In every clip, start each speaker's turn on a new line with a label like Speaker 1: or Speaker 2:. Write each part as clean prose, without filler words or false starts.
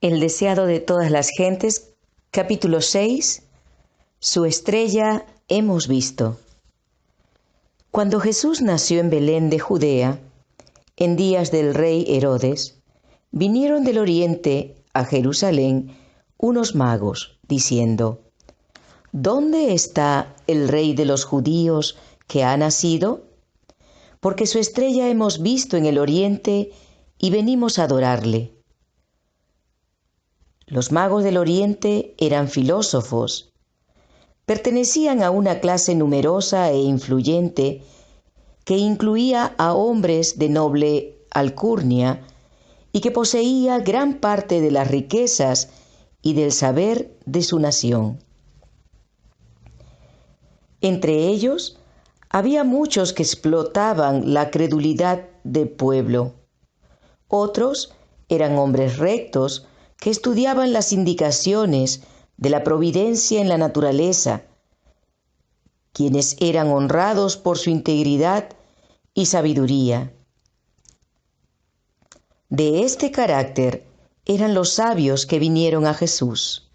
Speaker 1: El deseado de todas las gentes, capítulo 6, su estrella hemos visto. Cuando Jesús nació en Belén de Judea, en días del rey Herodes, vinieron del oriente a Jerusalén unos magos, diciendo: ¿Dónde está el rey de los judíos que ha nacido? Porque su estrella hemos visto en el oriente y venimos a adorarle. Los magos del oriente eran filósofos. Pertenecían a una clase numerosa e influyente que incluía a hombres de noble alcurnia y que poseía gran parte de las riquezas y del saber de su nación. Entre ellos había muchos que explotaban la credulidad del pueblo. Otros eran hombres rectos que estudiaban las indicaciones de la providencia en la naturaleza, quienes eran honrados por su integridad y sabiduría. De este carácter eran los sabios que vinieron a Jesús.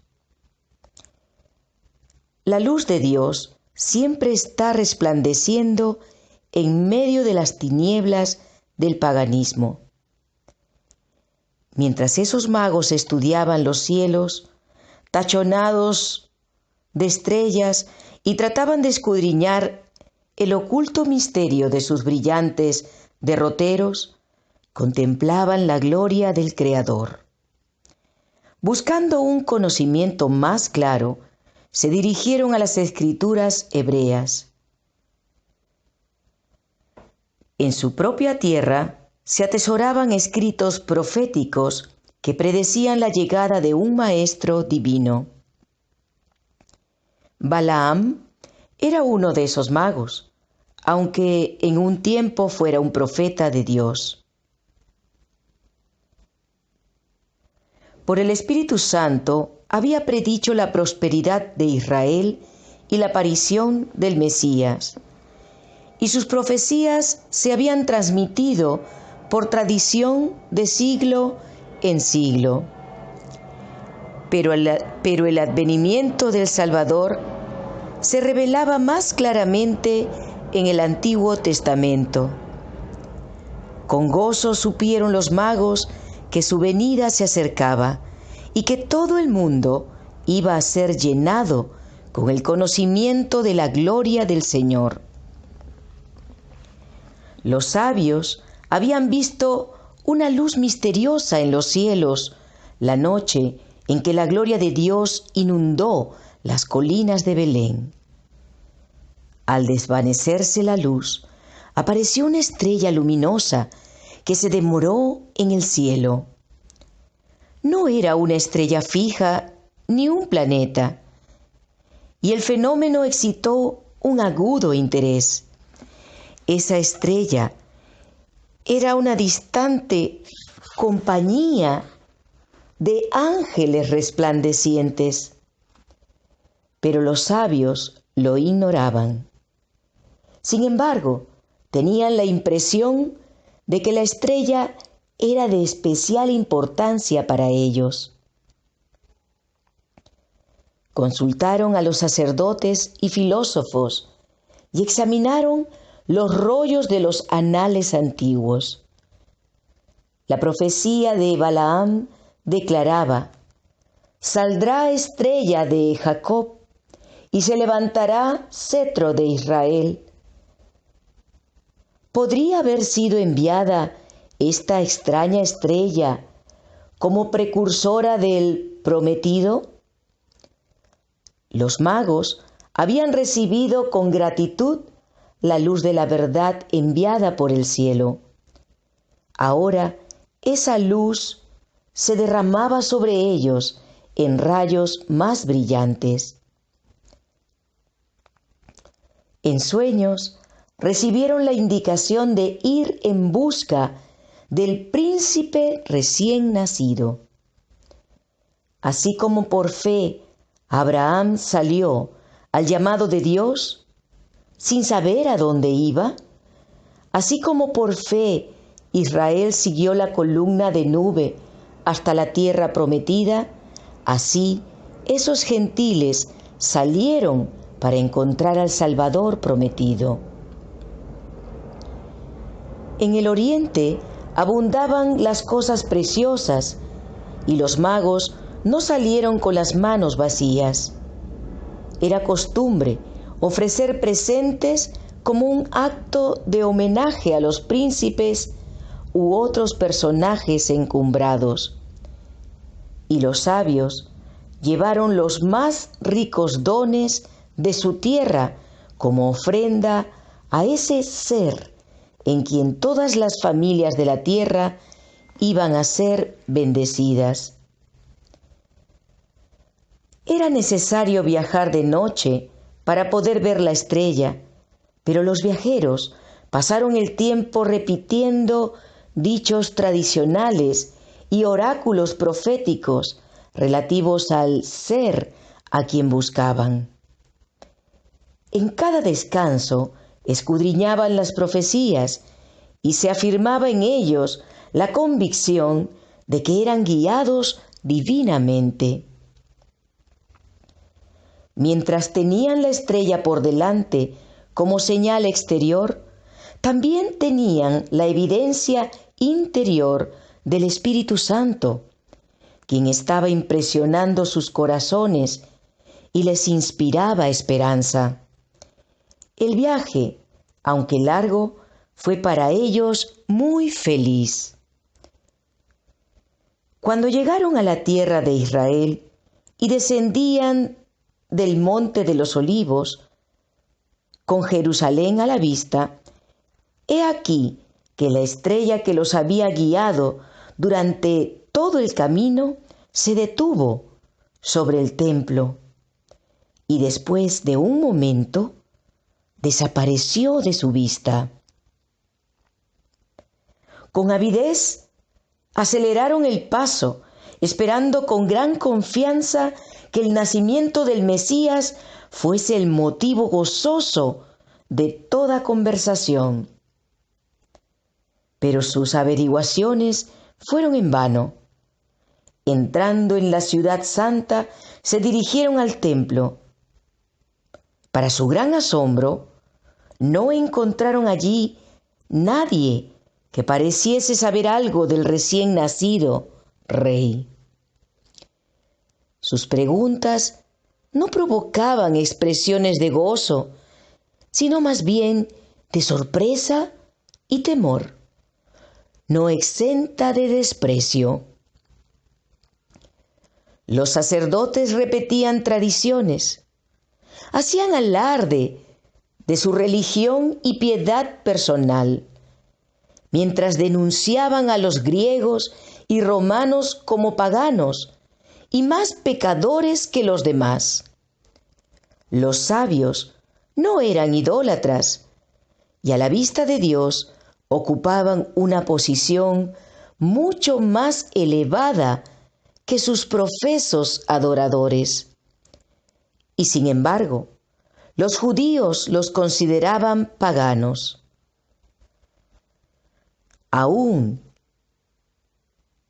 Speaker 1: La luz de Dios siempre está resplandeciendo en medio de las tinieblas del paganismo. Mientras esos magos estudiaban los cielos, tachonados de estrellas, y trataban de escudriñar el oculto misterio de sus brillantes derroteros, contemplaban la gloria del Creador. Buscando un conocimiento más claro, se dirigieron a las Escrituras hebreas. En su propia tierra se atesoraban escritos proféticos que predecían la llegada de un maestro divino. Balaam era uno de esos magos, aunque en un tiempo fuera un profeta de Dios. Por el Espíritu Santo había predicho la prosperidad de Israel y la aparición del Mesías, y sus profecías se habían transmitido por tradición de siglo en siglo. Pero el advenimiento del Salvador se revelaba más claramente en el Antiguo Testamento. Con gozo supieron los magos que su venida se acercaba y que todo el mundo iba a ser llenado con el conocimiento de la gloria del Señor. Los sabios habían visto una luz misteriosa en los cielos la noche en que la gloria de Dios inundó las colinas de Belén. Al desvanecerse la luz, apareció una estrella luminosa que se demoró en el cielo. No era una estrella fija ni un planeta, y el fenómeno excitó un agudo interés. Esa estrella era una distante compañía de ángeles resplandecientes, pero los sabios lo ignoraban. Sin embargo, tenían la impresión de que la estrella era de especial importancia para ellos. Consultaron a los sacerdotes y filósofos y examinaron los rollos de los anales antiguos. La profecía de Balaam declaraba: «Saldrá estrella de Jacob y se levantará cetro de Israel». ¿Podría haber sido enviada esta extraña estrella como precursora del prometido? Los magos habían recibido con gratitud la luz de la verdad enviada por el cielo. Ahora esa luz se derramaba sobre ellos en rayos más brillantes. En sueños recibieron la indicación de ir en busca del príncipe recién nacido. Así como por fe Abraham salió al llamado de Dios sin saber a dónde iba, así como por fe Israel siguió la columna de nube hasta la tierra prometida, así esos gentiles salieron para encontrar al Salvador prometido. En el oriente abundaban las cosas preciosas, y los magos no salieron con las manos vacías. Era costumbre ofrecer presentes como un acto de homenaje a los príncipes u otros personajes encumbrados. Y los sabios llevaron los más ricos dones de su tierra como ofrenda a ese ser en quien todas las familias de la tierra iban a ser bendecidas. Era necesario viajar de noche para poder ver la estrella, pero los viajeros pasaron el tiempo repitiendo dichos tradicionales y oráculos proféticos relativos al ser a quien buscaban. En cada descanso escudriñaban las profecías y se afirmaba en ellos la convicción de que eran guiados divinamente. Mientras tenían la estrella por delante como señal exterior, también tenían la evidencia interior del Espíritu Santo, quien estaba impresionando sus corazones y les inspiraba esperanza. El viaje, aunque largo, fue para ellos muy feliz. Cuando llegaron a la tierra de Israel y descendían del monte de los Olivos, con Jerusalén a la vista, he aquí que la estrella que los había guiado durante todo el camino se detuvo sobre el templo y después de un momento desapareció de su vista. Con avidez aceleraron el paso, esperando con gran confianza que el nacimiento del Mesías fuese el motivo gozoso de toda conversación. Pero sus averiguaciones fueron en vano. Entrando en la ciudad santa, se dirigieron al templo. Para su gran asombro, no encontraron allí nadie que pareciese saber algo del recién nacido rey. Sus preguntas no provocaban expresiones de gozo, sino más bien de sorpresa y temor, no exenta de desprecio. Los sacerdotes repetían tradiciones, hacían alarde de su religión y piedad personal, mientras denunciaban a los griegos y romanos como paganos y más pecadores que los demás. Los sabios no eran idólatras y a la vista de Dios ocupaban una posición mucho más elevada que sus profesos adoradores. Y sin embargo, los judíos los consideraban paganos. Aún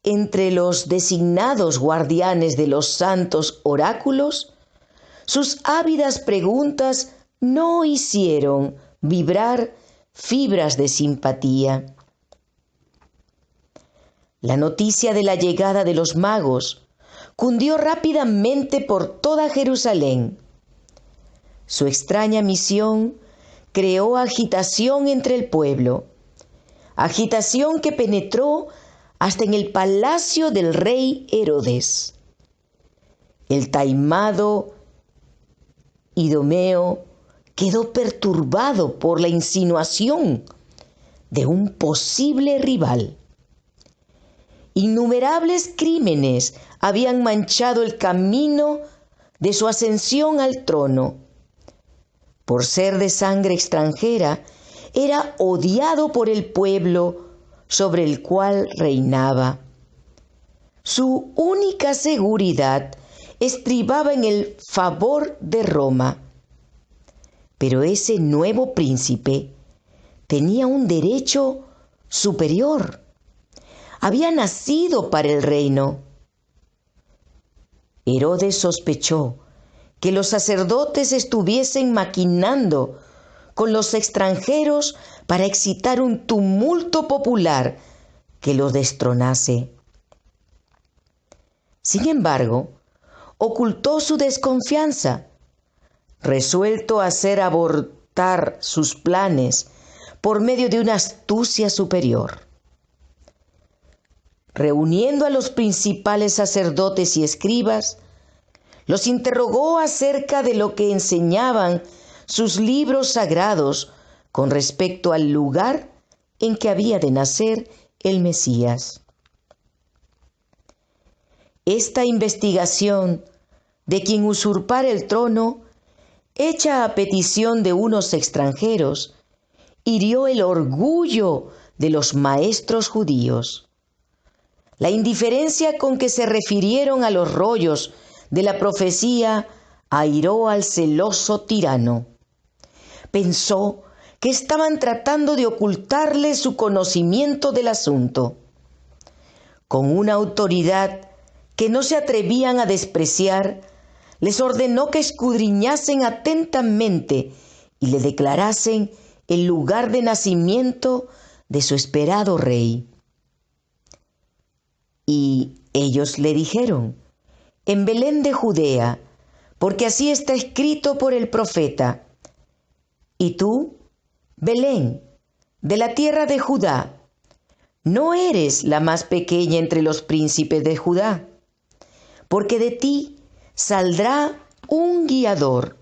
Speaker 1: entre los designados guardianes de los santos oráculos, sus ávidas preguntas no hicieron vibrar fibras de simpatía. La noticia de la llegada de los magos cundió rápidamente por toda Jerusalén. Su extraña misión creó agitación entre el pueblo, agitación que penetró hasta en el palacio del rey Herodes. El taimado Idumeo quedó perturbado por la insinuación de un posible rival. Innumerables crímenes habían manchado el camino de su ascensión al trono. Por ser de sangre extranjera, era odiado por el pueblo sobre el cual reinaba. Su única seguridad estribaba en el favor de Roma. Pero ese nuevo príncipe tenía un derecho superior. había nacido para el reino. Herodes sospechó que los sacerdotes estuviesen maquinando con los extranjeros para excitar un tumulto popular que los destronase. Sin embargo, ocultó su desconfianza, resuelto a hacer abortar sus planes por medio de una astucia superior. Reuniendo a los principales sacerdotes y escribas, los interrogó acerca de lo que enseñaban sus libros sagrados con respecto al lugar en que había de nacer el Mesías. Esta investigación de quien usurpara el trono, hecha a petición de unos extranjeros, hirió el orgullo de los maestros judíos. La indiferencia con que se refirieron a los rollos de la profecía airó al celoso tirano. Pensó que estaban tratando de ocultarle su conocimiento del asunto. Con una autoridad que no se atrevían a despreciar, les ordenó que escudriñasen atentamente y le declarasen el lugar de nacimiento de su esperado rey. Y ellos le dijeron: en Belén de Judea, porque así está escrito por el profeta. Y tú, Belén, de la tierra de Judá, no eres la más pequeña entre los príncipes de Judá, porque de ti saldrá un guiador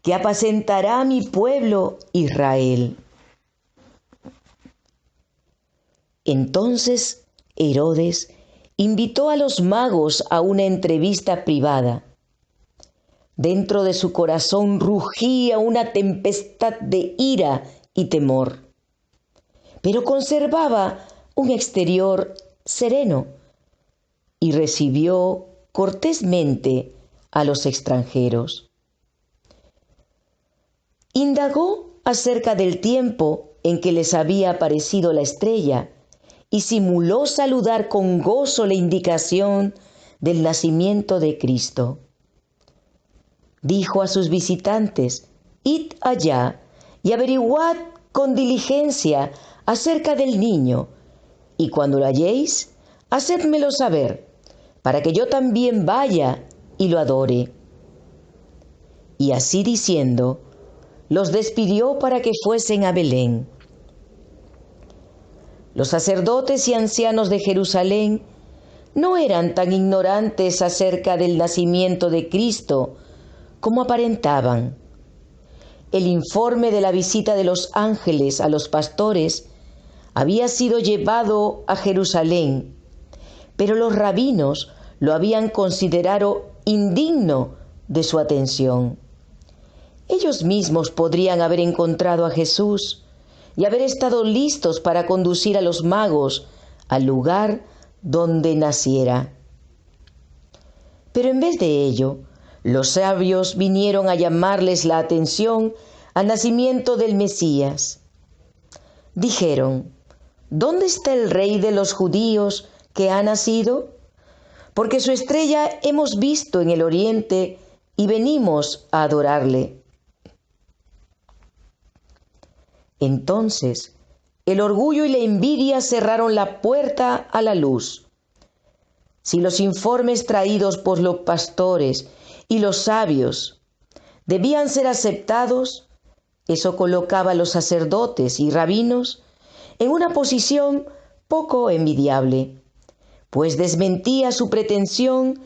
Speaker 1: que apacentará a mi pueblo Israel. Entonces Herodes invitó a los magos a una entrevista privada. Dentro de su corazón rugía una tempestad de ira y temor, pero conservaba un exterior sereno y recibió cortésmente a los extranjeros. Indagó acerca del tiempo en que les había aparecido la estrella y simuló saludar con gozo la indicación del nacimiento de Cristo. Dijo a sus visitantes: id allá y averiguad con diligencia acerca del niño, y cuando lo halléis, hacedmelo saber, para que yo también vaya y lo adore. Y así diciendo, los despidió para que fuesen a Belén. Los sacerdotes y ancianos de Jerusalén no eran tan ignorantes acerca del nacimiento de Cristo como aparentaban. El informe de la visita de los ángeles a los pastores había sido llevado a Jerusalén, pero los rabinos lo habían considerado indigno de su atención. Ellos mismos podrían haber encontrado a Jesús y haber estado listos para conducir a los magos al lugar donde naciera. Pero en vez de ello, los sabios vinieron a llamarles la atención al nacimiento del Mesías. Dijeron: ¿dónde está el rey de los judíos que ha nacido? Porque su estrella hemos visto en el oriente y venimos a adorarle. Entonces, el orgullo y la envidia cerraron la puerta a la luz. Si los informes traídos por los pastores y los sabios debían ser aceptados, eso colocaba a los sacerdotes y rabinos en una posición poco envidiable, pues desmentía su pretensión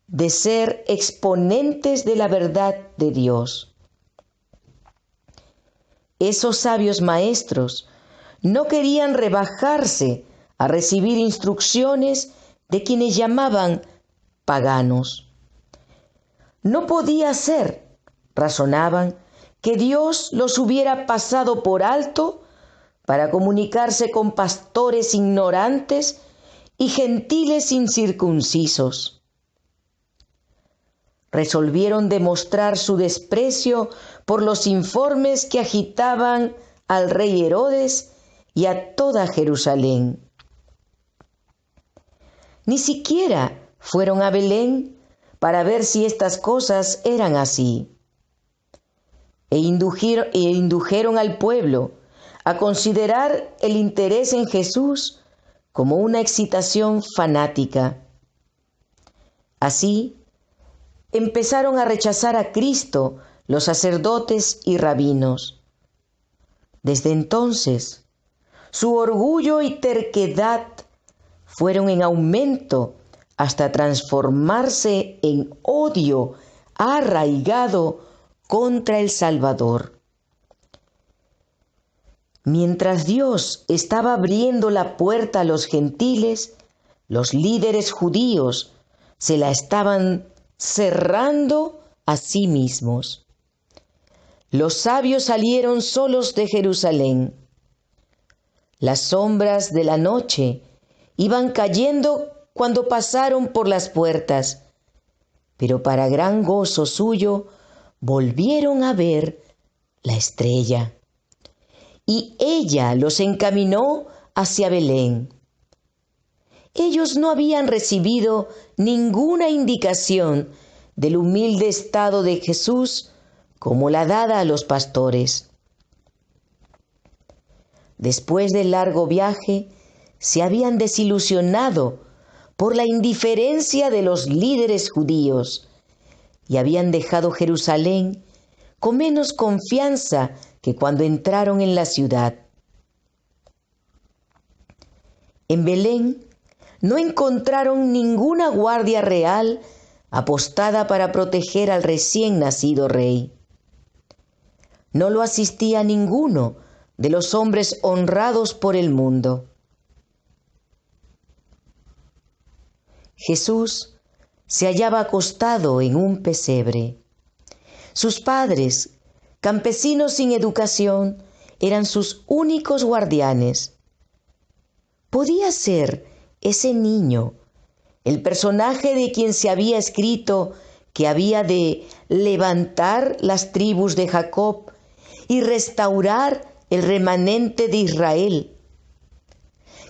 Speaker 1: de ser exponentes de la verdad de Dios. Esos sabios maestros no querían rebajarse a recibir instrucciones de quienes llamaban paganos. No podía ser, razonaban, que Dios los hubiera pasado por alto para comunicarse con pastores ignorantes y gentiles incircuncisos. Resolvieron demostrar su desprecio por los informes que agitaban al rey Herodes y a toda Jerusalén. Ni siquiera fueron a Belén para ver si estas cosas eran así. E indujeron al pueblo a considerar el interés en Jesús como una excitación fanática. Así, empezaron a rechazar a Cristo los sacerdotes y rabinos. Desde entonces, su orgullo y terquedad fueron en aumento hasta transformarse en odio arraigado contra el Salvador. Mientras Dios estaba abriendo la puerta a los gentiles, los líderes judíos se la estaban cerrando a sí mismos. Los sabios salieron solos de Jerusalén. Las sombras de la noche iban cayendo cuando pasaron por las puertas, pero para gran gozo suyo volvieron a ver la estrella, y ella los encaminó hacia Belén. Ellos no habían recibido ninguna indicación del humilde estado de Jesús como la dada a los pastores. Después del largo viaje, se habían desilusionado por la indiferencia de los líderes judíos y habían dejado Jerusalén con menos confianza que cuando entraron en la ciudad. En Belén no encontraron ninguna guardia real apostada para proteger al recién nacido rey. No lo asistía ninguno de los hombres honrados por el mundo. Jesús se hallaba acostado en un pesebre. Sus padres, campesinos sin educación, eran sus únicos guardianes. ¿Podía ser ese niño el personaje de quien se había escrito que había de levantar las tribus de Jacob y restaurar el remanente de Israel,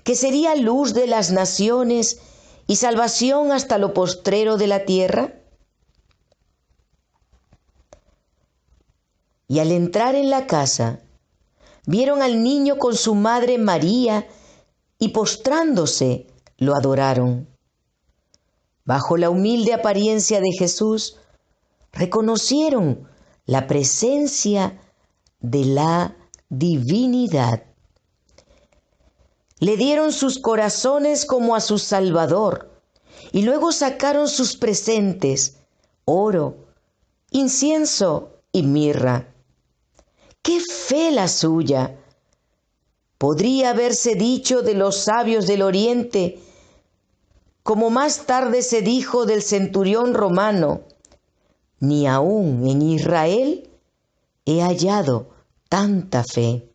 Speaker 1: que sería luz de las naciones y salvación hasta lo postrero de la tierra? Y al entrar en la casa, vieron al niño con su madre María y postrándose lo adoraron. Bajo la humilde apariencia de Jesús, reconocieron la presencia de la divinidad. Le dieron sus corazones como a su Salvador y luego sacaron sus presentes, oro, incienso y mirra. ¡Qué fe la suya! Podría haberse dicho de los sabios del Oriente, como más tarde se dijo del centurión romano: ni aún en Israel he hallado tanta fe.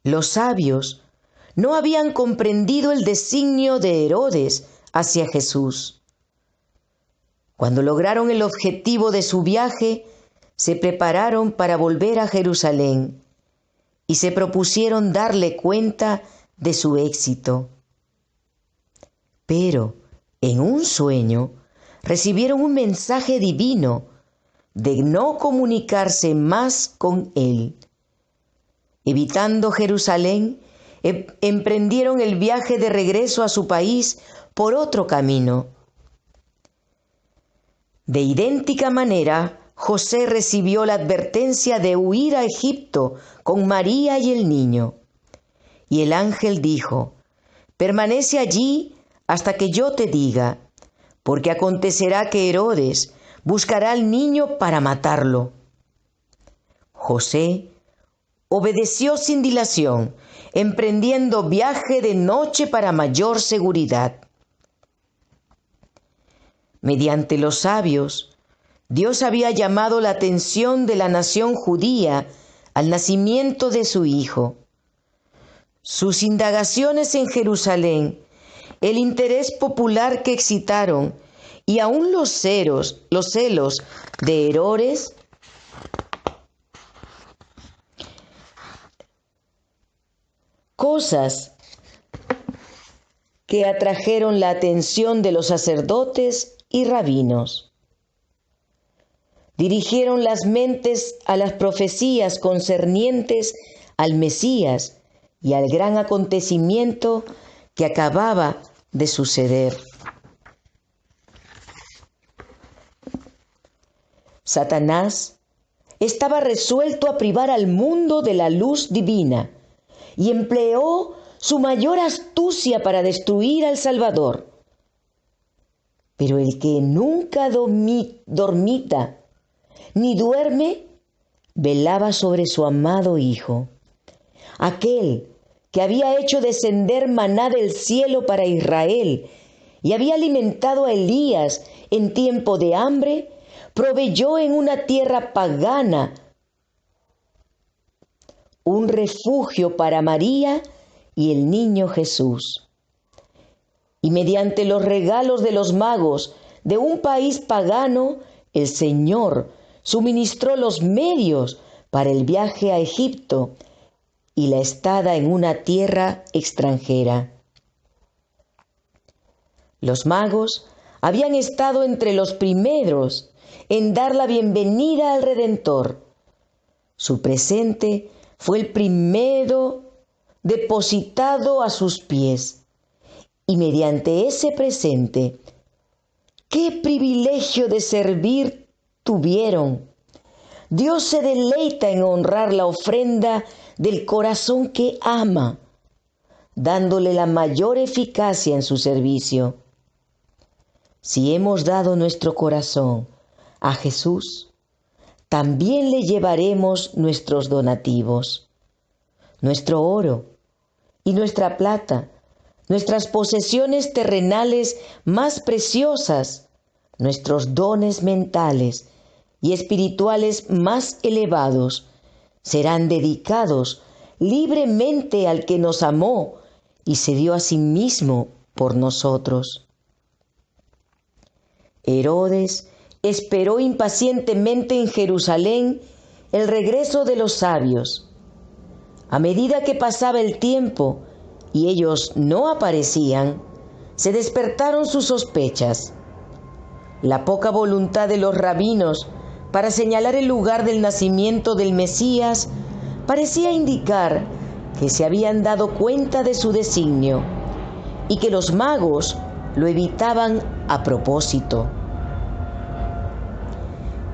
Speaker 1: Los sabios no habían comprendido el designio de Herodes hacia Jesús. Cuando lograron el objetivo de su viaje, se prepararon para volver a Jerusalén y se propusieron darle cuenta de su éxito. Pero, en un sueño, recibieron un mensaje divino de no comunicarse más con él. Evitando Jerusalén, emprendieron el viaje de regreso a su país por otro camino. De idéntica manera, José recibió la advertencia de huir a Egipto con María y el niño. Y el ángel dijo: permanece allí hasta que yo te diga, porque acontecerá que Herodes buscará al niño para matarlo. José obedeció sin dilación, emprendiendo viaje de noche para mayor seguridad. Mediante los sabios, Dios había llamado la atención de la nación judía al nacimiento de su Hijo. Sus indagaciones en Jerusalén, el interés popular que excitaron y aún los celos de Herodes cosas que atrajeron la atención de los sacerdotes y rabinos. Dirigieron las mentes a las profecías concernientes al Mesías y al gran acontecimiento que acababa de suceder. Satanás estaba resuelto a privar al mundo de la luz divina y empleó su mayor astucia para destruir al Salvador. Pero el que nunca dormita ni duerme, velaba sobre su amado Hijo, aquel que había hecho descender maná del cielo para Israel y había alimentado a Elías en tiempo de hambre, proveyó en una tierra pagana un refugio para María y el niño Jesús. Y mediante los regalos de los magos de un país pagano, el Señor suministró los medios para el viaje a Egipto y la estada en una tierra extranjera. Los magos habían estado entre los primeros en dar la bienvenida al Redentor. Su presente fue el primero depositado a sus pies, y mediante ese presente, ¡qué privilegio de servir tuvieron! Dios se deleita en honrar la ofrenda del corazón que ama, dándole la mayor eficacia en su servicio. Si hemos dado nuestro corazón a Jesús, también le llevaremos nuestros donativos, nuestro oro y nuestra plata, nuestras posesiones terrenales más preciosas, nuestros dones mentales y espirituales más elevados, serán dedicados libremente al que nos amó y se dio a sí mismo por nosotros. Herodes esperó impacientemente en Jerusalén el regreso de los sabios. A medida que pasaba el tiempo y ellos no aparecían, se despertaron sus sospechas. La poca voluntad de los rabinos para señalar el lugar del nacimiento del Mesías parecía indicar que se habían dado cuenta de su designio y que los magos lo evitaban a propósito.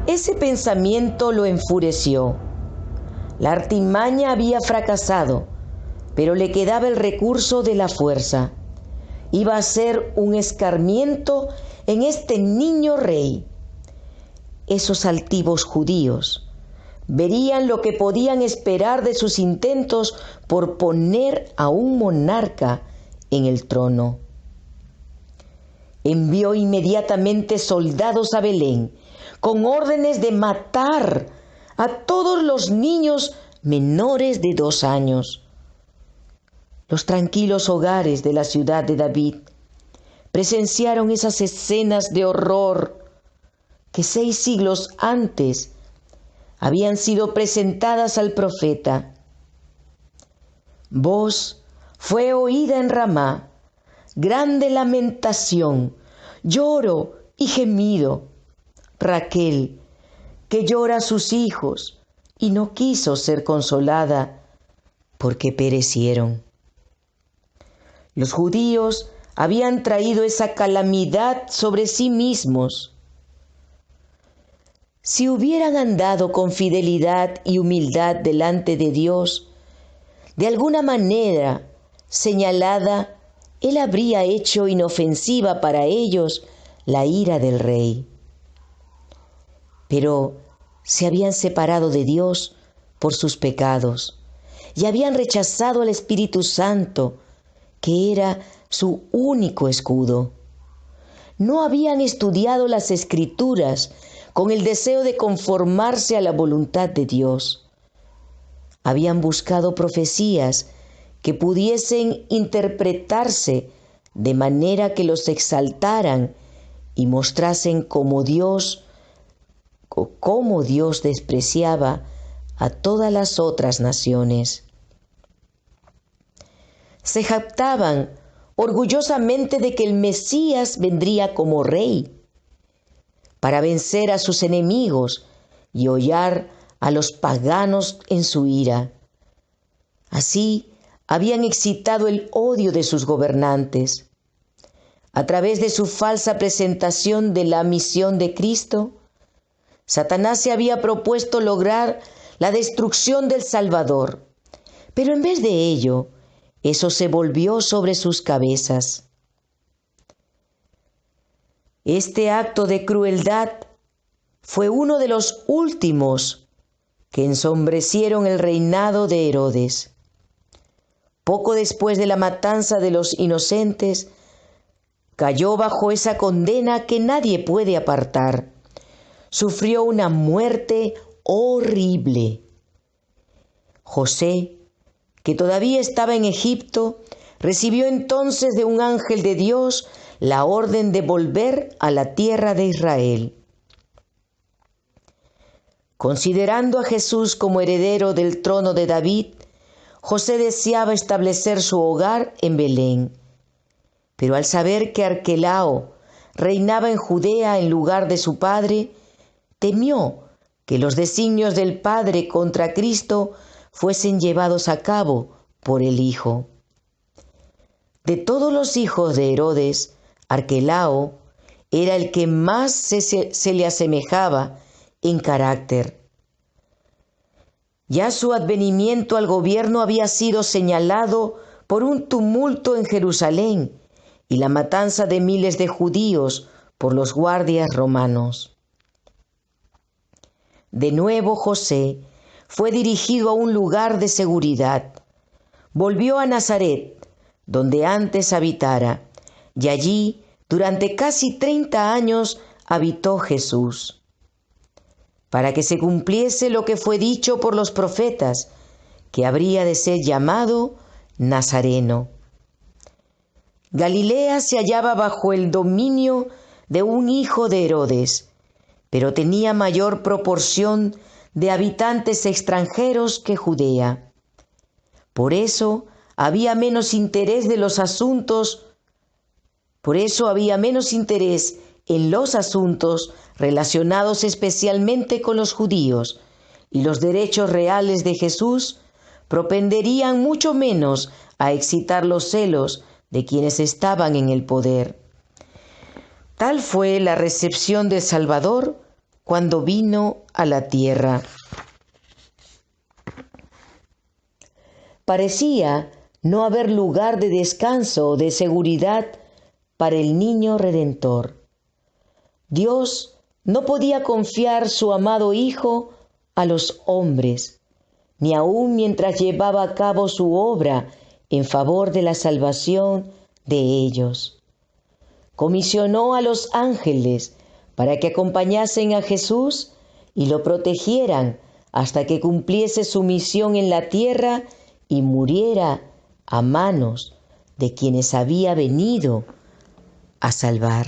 Speaker 1: Ese pensamiento lo enfureció. La artimaña había fracasado, pero le quedaba el recurso de la fuerza. Iba a ser un escarmiento en este niño rey. Esos altivos judíos verían lo que podían esperar de sus intentos por poner a un monarca en el trono. Envió inmediatamente soldados a Belén con órdenes de matar a todos los niños menores de 2 años. Los tranquilos hogares de la ciudad de David presenciaron esas escenas de horror que 6 siglos antes habían sido presentadas al profeta. Voz fue oída en Ramá, grande lamentación, lloro y gemido. Raquel, que llora a sus hijos y no quiso ser consolada porque perecieron. Los judíos habían traído esa calamidad sobre sí mismos. Si hubieran andado con fidelidad y humildad delante de Dios, de alguna manera señalada, Él habría hecho inofensiva para ellos la ira del rey. Pero se habían separado de Dios por sus pecados y habían rechazado al Espíritu Santo, que era su único escudo. No habían estudiado las Escrituras con el deseo de conformarse a la voluntad de Dios. Habían buscado profecías que pudiesen interpretarse de manera que los exaltaran y mostrasen cómo Dios despreciaba a todas las otras naciones. se jactaban orgullosamente de que el Mesías vendría como rey para vencer a sus enemigos y hollar a los paganos en su ira. Así habían excitado el odio de sus gobernantes. A través de su falsa presentación de la misión de Cristo, Satanás se había propuesto lograr la destrucción del Salvador, pero en vez de ello, eso se volvió sobre sus cabezas. Este acto de crueldad fue uno de los últimos que ensombrecieron el reinado de Herodes. Poco después de la matanza de los inocentes, cayó bajo esa condena que nadie puede apartar. Sufrió una muerte horrible. José, que todavía estaba en Egipto, recibió entonces de un ángel de Dios la orden de volver a la tierra de Israel. Considerando a Jesús como heredero del trono de David, José deseaba establecer su hogar en Belén. Pero al saber que Arquelao reinaba en Judea en lugar de su padre, temió que los designios del Padre contra Cristo fuesen llevados a cabo por el Hijo. De todos los hijos de Herodes, Arquelao era el que más se le asemejaba en carácter. Ya su advenimiento al gobierno había sido señalado por un tumulto en Jerusalén y la matanza de miles de judíos por los guardias romanos. De nuevo José fue dirigido a un lugar de seguridad. Volvió a Nazaret, donde antes habitara, y allí durante casi 30 años habitó Jesús, para que se cumpliese lo que fue dicho por los profetas, que habría de ser llamado Nazareno. Galilea se hallaba bajo el dominio de un hijo de Herodes, pero tenía mayor proporción de habitantes extranjeros que Judea. Por eso había menos interés en los asuntos relacionados especialmente con los judíos, y los derechos reales de Jesús propenderían mucho menos a excitar los celos de quienes estaban en el poder. Tal fue la recepción del Salvador cuando vino a la tierra. Parecía no haber lugar de descanso o de seguridad para el niño Redentor. Dios no podía confiar su amado Hijo a los hombres, ni aun mientras llevaba a cabo su obra en favor de la salvación de ellos. Comisionó a los ángeles para que acompañasen a Jesús y lo protegieran hasta que cumpliese su misión en la tierra y muriera a manos de quienes había venido a salvar.